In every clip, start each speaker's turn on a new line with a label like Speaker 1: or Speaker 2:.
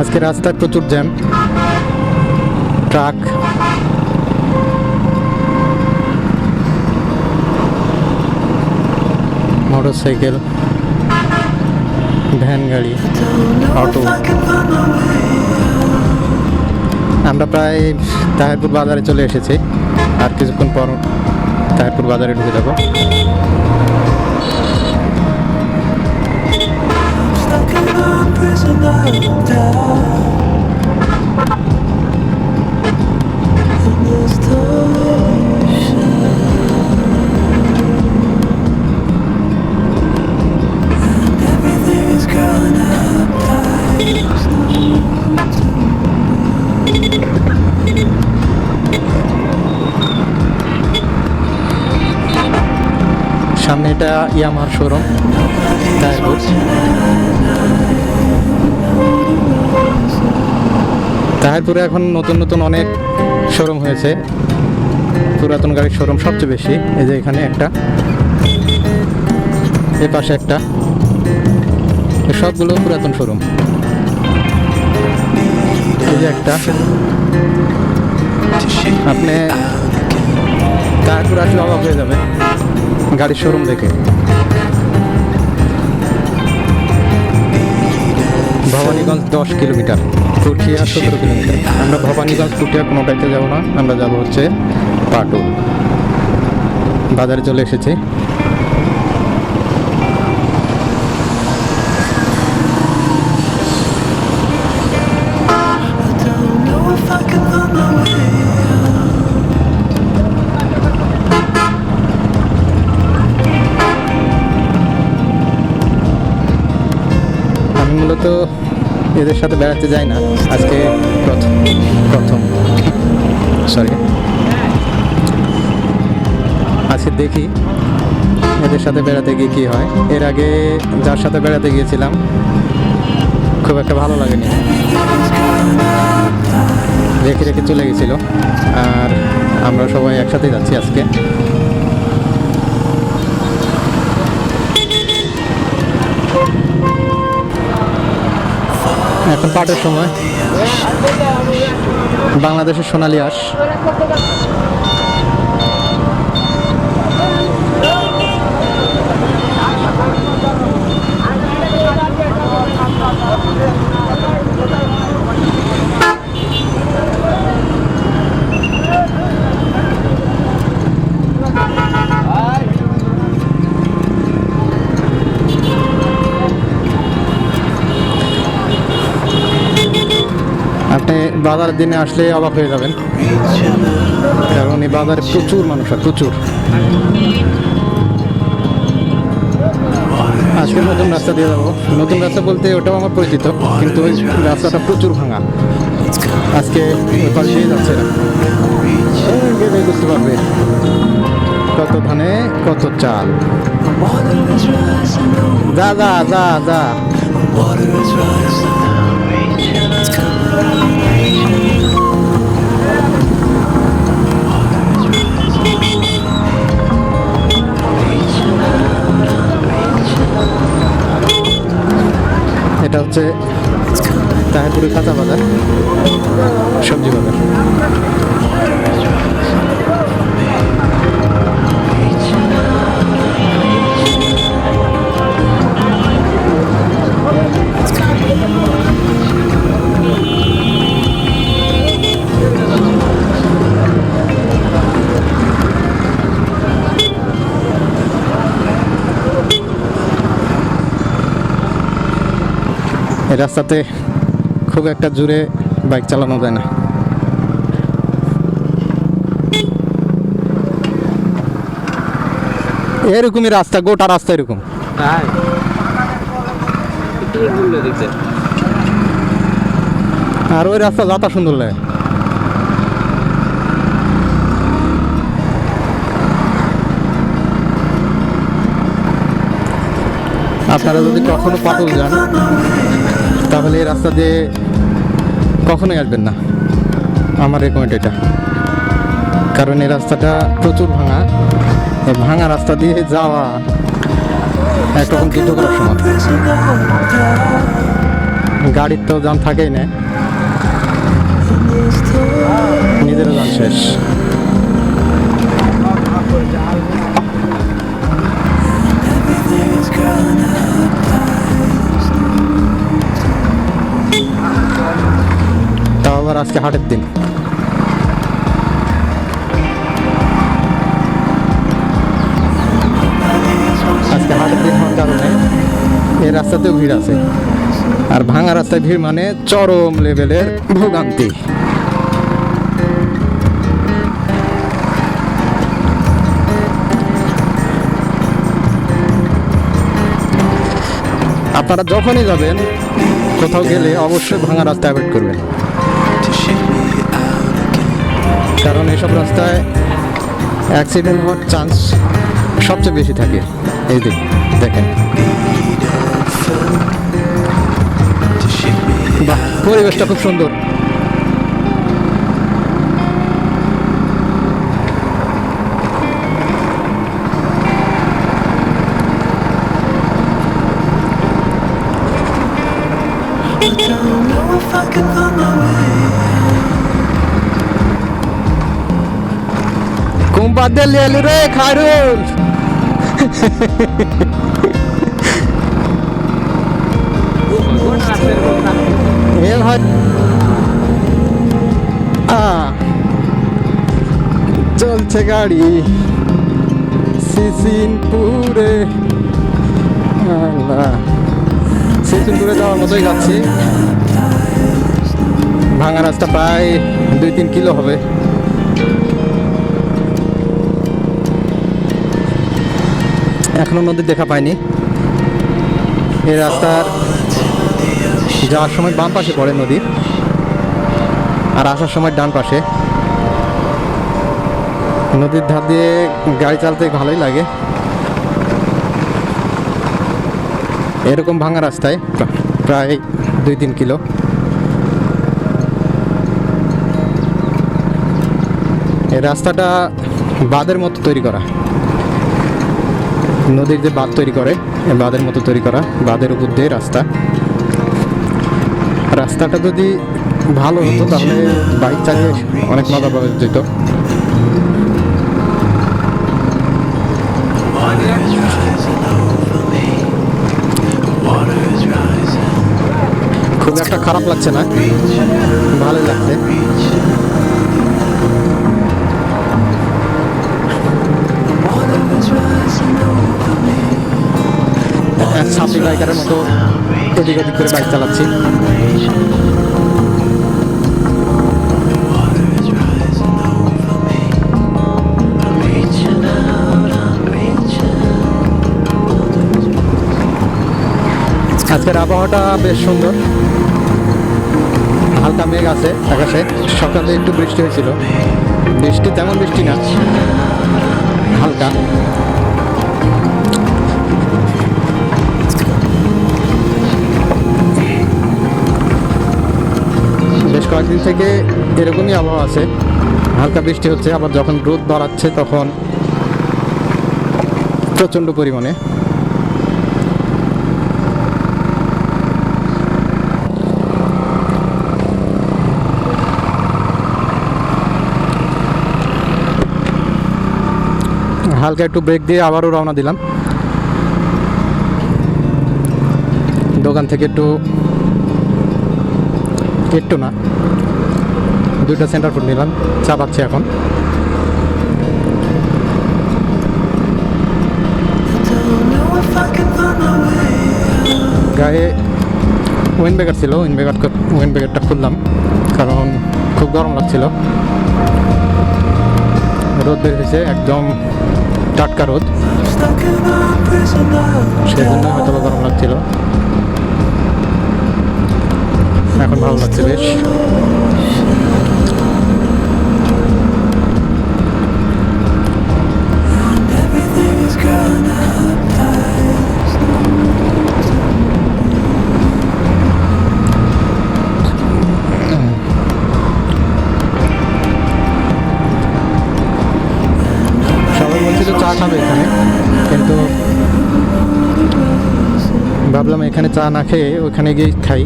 Speaker 1: আজকে রাস্তায় প্রচুর জ্যাম, ট্রাক, মোটরসাইকেল, ভ্যান গাড়ি, অটো। আমরা প্রায় তাহিরপুর বাজারে চলে এসেছি, আর কিছুক্ষণ পর তাহিরপুর বাজারে ঢুকে যাব। সামনে এটা ইয়ামাহার শোরুম তাহিরপুর। তাহিরপুরে এখন নতুন নতুন অনেক শোরুম হয়েছে, পুরাতন গাড়ির শোরুম সবচেয়ে বেশি। এই যে এখানে একটা, এ পাশে একটা, সবগুলো পুরাতন শোরুম। এই যে একটা, আপনি তাহিরপুর আসলে অবাক হয়ে যাবে গাড়ির শোরুম দেখে। Bhabaniganj 10 kilometre, Puthia 17 kilometre. আমরা ভবানীগঞ্জ পুঠিয়া কোনোটাইতে যাব না, আমরা যাব হচ্ছে পাটুল। বাজারে চলে এসেছি। আমি মূলত এদের সাথে বেড়াতে যাই না, আজকে প্রথম সরি আজকে দেখি এদের সাথে বেড়াতে গিয়ে কী হয়। এর আগে যার সাথে বেড়াতে গিয়েছিলাম খুব একটা ভালো লাগেনি, রেখে রেখে চলে গেছিল। আর আমরা সবাই একসাথেই যাচ্ছি আজকে। এখন পাটের সময়, বাংলাদেশের সোনালী আঁশ। আপনি বাজারের দিনে আসলে অবাক হয়ে যাবেন, কারণ এই বাজারে প্রচুর মানুষ হয়, প্রচুর। আজকে নতুন রাস্তা দিয়ে যাবো। নতুন রাস্তা বলতে ওটাও আমার পরিচিত, কিন্তু ওই রাস্তাটা প্রচুর ভাঙা। আজকে ওই পাশ দিয়ে যাচ্ছে না, গেলে বুঝতে পারবে কত ধানে কত চাল। যা যা যা যা। এটা হচ্ছে তাহিরপুরের কাঁচা বাজার, সবজি বাজার। এই রাস্তাতে খুব একটা জোরে বাইক চালানো যায় না। এরকমই রাস্তা, গোটা রাস্তা এরকম। আর ওই রাস্তা যাতা সুন্দর লাগে। আপনারা যদি কখনো পাটুল যান তাহলে এই রাস্তা দিয়ে কখনোই আসবেন না, আমার রেকমেন্ড এটা। কারণ এই রাস্তাটা প্রচুর ভাঙা, এই ভাঙা রাস্তা দিয়ে যাওয়া একরকম যুদ্ধ করার সময়। গাড়ির তো যান থাকেই না, নিজেরও যান শেষ। তাও আবার আজকে হাটের দিন। আজকে হাটের দিন হওয়ার কারণে এই রাস্তাতেও ভিড় আছে, আর ভাঙা রাস্তায় ভিড় মানে চরম লেভেলের ভোগান্তি। আপনারা যখনই যাবেন কোথাও গেলে অবশ্যই ভাঙা রাস্তা অ্যাভয়েড করবেন, কারণ এসব রাস্তায় অ্যাক্সিডেন্ট হওয়ার চান্স সবচেয়ে বেশি থাকে। এই দিক দেখেন, বাহ, পরিবেশটা খুব সুন্দর। কুম্পাতে লিয়ালি রে খায়রুল। এ ভাই চলছে গাড়ি সিসিনপুরে। সিসিনপুরে যাওয়ার মতোই যাচ্ছি। ভাঙা রাস্তা প্রায় 2-3 কিলো হবে। এখনো নদী দেখা পাইনি। এই রাস্তার যাওয়ার সময় বাম পাশে পড়ে নদী, আর আসার সময় ডান পাশে। নদীর ধার দিয়ে গাড়ি চালাতে ভালোই লাগে। এরকম ভাঙা রাস্তায় প্রায় 2-3 কিলো। এই রাস্তাটা বাঁধের মতো তৈরি করা, নদীর যে বাঁধ তৈরি করে বাঁধের মতো তৈরি করা, বাঁধের উপর দিয়ে রাস্তা। রাস্তাটা যদি ভালো হতো তাহলে বাইক চালিয়ে অনেক মজা পাওয়া যেত। খুব একটা খারাপ লাগছে না, ভালো লাগছে। ছাত্রী বাইকারের মতো এদিক ওদিক করে বাইক চালাচ্ছি। আজকের আবহাওয়াটা বেশ সুন্দর, হালকা মেঘ আছে আকাশে। সকালে একটু বৃষ্টি হয়েছিল, বৃষ্টি তেমন বৃষ্টি না, হালকা। বেশ কয়েকদিন থেকে এরকমই আবহাওয়া আছে, হালকা বৃষ্টি হচ্ছে, আবার যখন রোদ বাড়াচ্ছে তখন প্রচণ্ড পরিমাণে। হালকা একটু ব্রেক দিয়ে আবারও রওনা দিলাম। দোকান থেকে একটু না 2টা সেন্টার ফুড নিলাম, চা পাচ্ছি এখন। গায়ে উইন্ড ব্রেকার ছিল, উইন্ড ব্রেকারটা খুললাম কারণ খুব গরম লাগছিল। রোদ বের হয়েছে, একদম টাটকা রোদ, সেই জন্য হয়তো গরম লাগছিল। এখন ভালো লাগছে বেশ। এখানে চা না খেয়ে ওখানে গিয়ে খাই।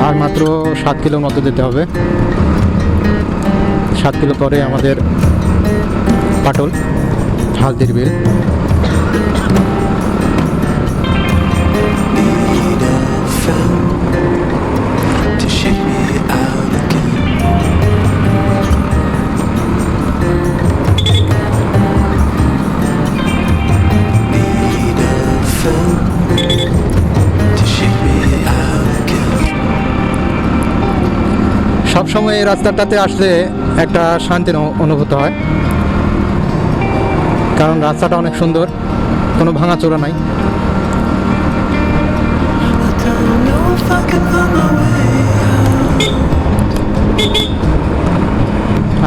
Speaker 1: আর মাত্র 7 কিলোর মতো যেতে হবে। 7 কিলো পরে আমাদের পাটল, হালদির বিল। সবসময় এই রাস্তাটাতে আসলে একটা শান্তির অনুভূত হয়, কারণ রাস্তাটা অনেক সুন্দর, কোনো ভাঙাচোরা নাই।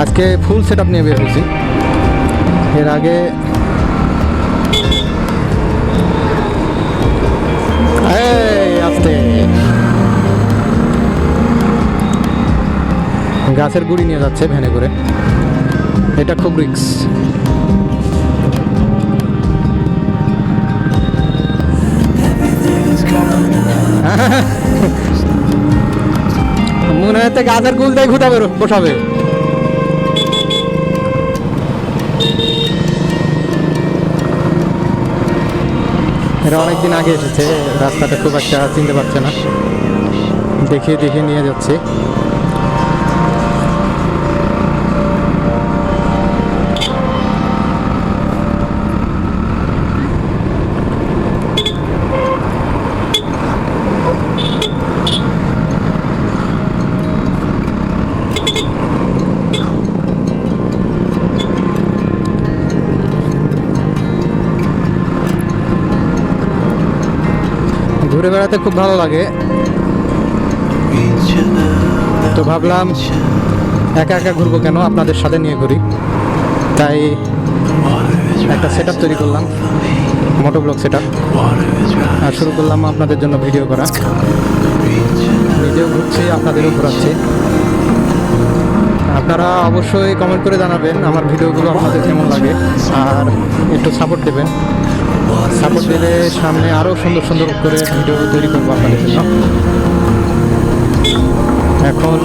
Speaker 1: আজকে ফুল সেট আপ নিয়ে বের হয়েছি। এর আগে আস্তে গাছের গুড়ি নিয়ে যাচ্ছে ভ্যানে করে, এটা খুব রিস্ক। মনে হচ্ছে গাছের গুল দিয়ে ঘুটাবে, বসাবে। এরা অনেকদিন আগে এসেছে, রাস্তাটা খুব একটা চিনতে পারছে না, দেখিয়ে দেখিয়ে নিয়ে যাচ্ছে। ঘুরে বেড়াতে খুব ভালো লাগে, তো ভাবলাম একা একা ঘুরবো কেন, আপনাদের সাথে নিয়ে ঘুরি। তাই একটা সেট আপ তৈরি করলাম, মোটোব্লগ সেট আপ, আর শুরু করলাম আপনাদের জন্য ভিডিও করা। নিজেও ঘুরছি, আপনাদেরও ঘোরাচ্ছি। আপনারা অবশ্যই কমেন্ট করে জানাবেন আমার ভিডিওগুলো আপনাদের কেমন লাগে, আর একটু সাপোর্ট দেবেন। সাপোর্ট দিলে সামনে আরও সুন্দর সুন্দর করে ভিডিও তৈরি করবো আপনাদের জন্য। এখন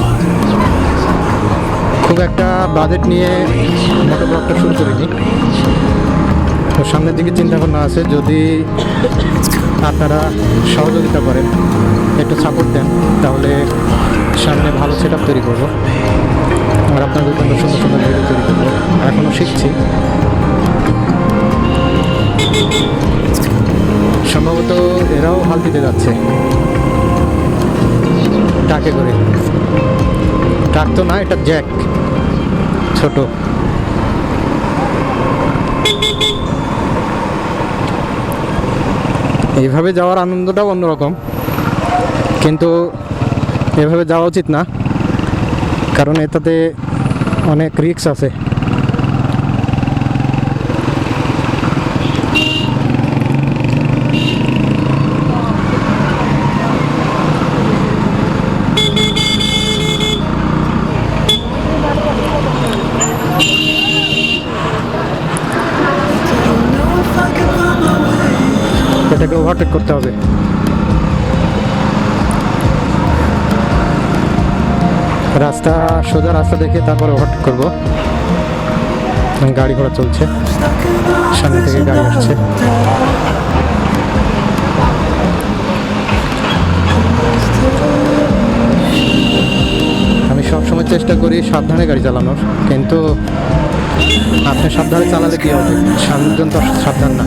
Speaker 1: খুব একটা বাজেট নিয়ে মোটোব্লগটা শুরু করিনি, তো সামনের দিকে চিন্তা ভাবনা আছে, যদি আপনারা সহযোগিতা করেন, একটু সাপোর্ট দেন, তাহলে সামনে ভালো সেট আপ তৈরি করবো, আর আপনাদের জন্য সুন্দর সুন্দর ভিডিও তৈরি করবো। এখনও শিখছি, সম্ভবত এরাও হাল দিতে যাচ্ছে ট্রাকে করে। ট্রাক তো না, এটা জ্যাক, ছোট। এইভাবে যাওয়ার আনন্দটাও অন্যরকম, কিন্তু এভাবে যাওয়া উচিত না, কারণ এটাতে অনেক রিস্ক আছে। এটাকে ওভারটেক করতে হবে। রাস্তা সোজা রাস্তা দেখে তারপরে ওভারটেক করব। গাড়ি ঘোড়া চলছে, সামনে থেকে গাড়ি আসছে। আমি সবসময় চেষ্টা করি সাবধানে গাড়ি চালানোর, কিন্তু আপনি সাবধানে চালালে কি হবে, সামনের তো সাবধান না।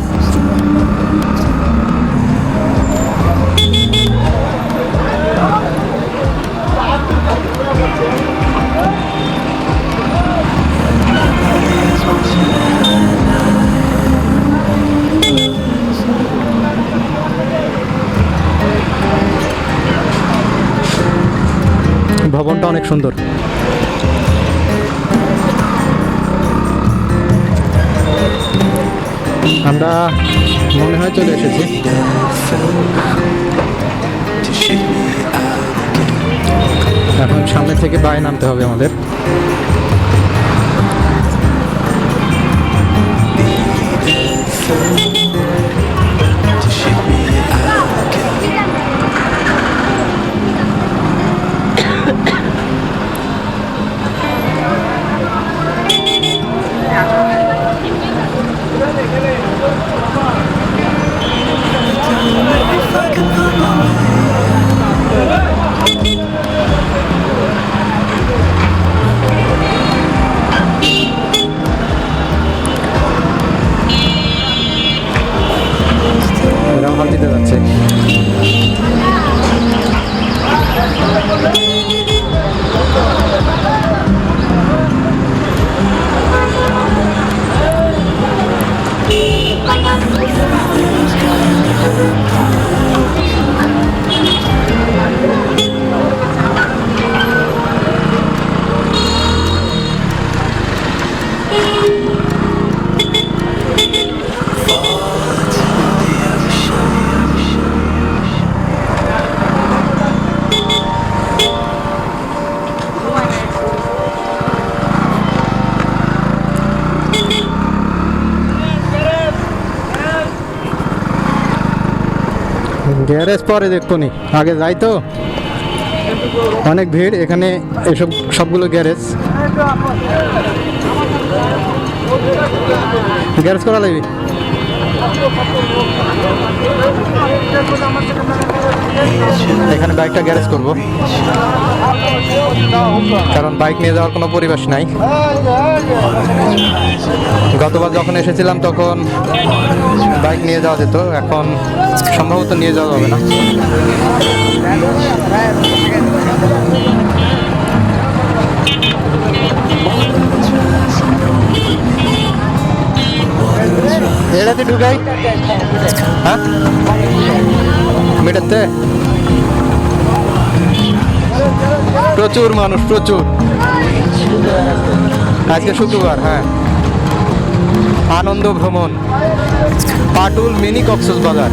Speaker 1: ভবনটা অনেক সুন্দর। আমরা মনে হয় চলে এসেছি। এখন সামনে থেকে বায়ে নামতে হবে আমাদের। গ্যারেজ পরে দেখবো নি, আগে যাই তো। অনেক ভিড় এখানে, এসব সবগুলো গ্যারেজ। গ্যারেজ করা লাগবে। এখানে বাইকটা গ্যারেজ করব, কারণ বাইক নিয়ে যাওয়ার কোনো পরিবেশ নাই। গতবার যখন এসেছিলাম তখন বাইক নিয়ে যাওয়া যেত, এখন সম্ভবত নিয়ে যাওয়া যাবে না। এটাতে ঢুকাই, হ্যাঁ মিটারতে প্রচুর মানুষ, প্রচুর। আজকে শুক্রবার, হ্যাঁ। আনন্দ ভ্রমণ, পাটুল মিনি কক্সবাজার।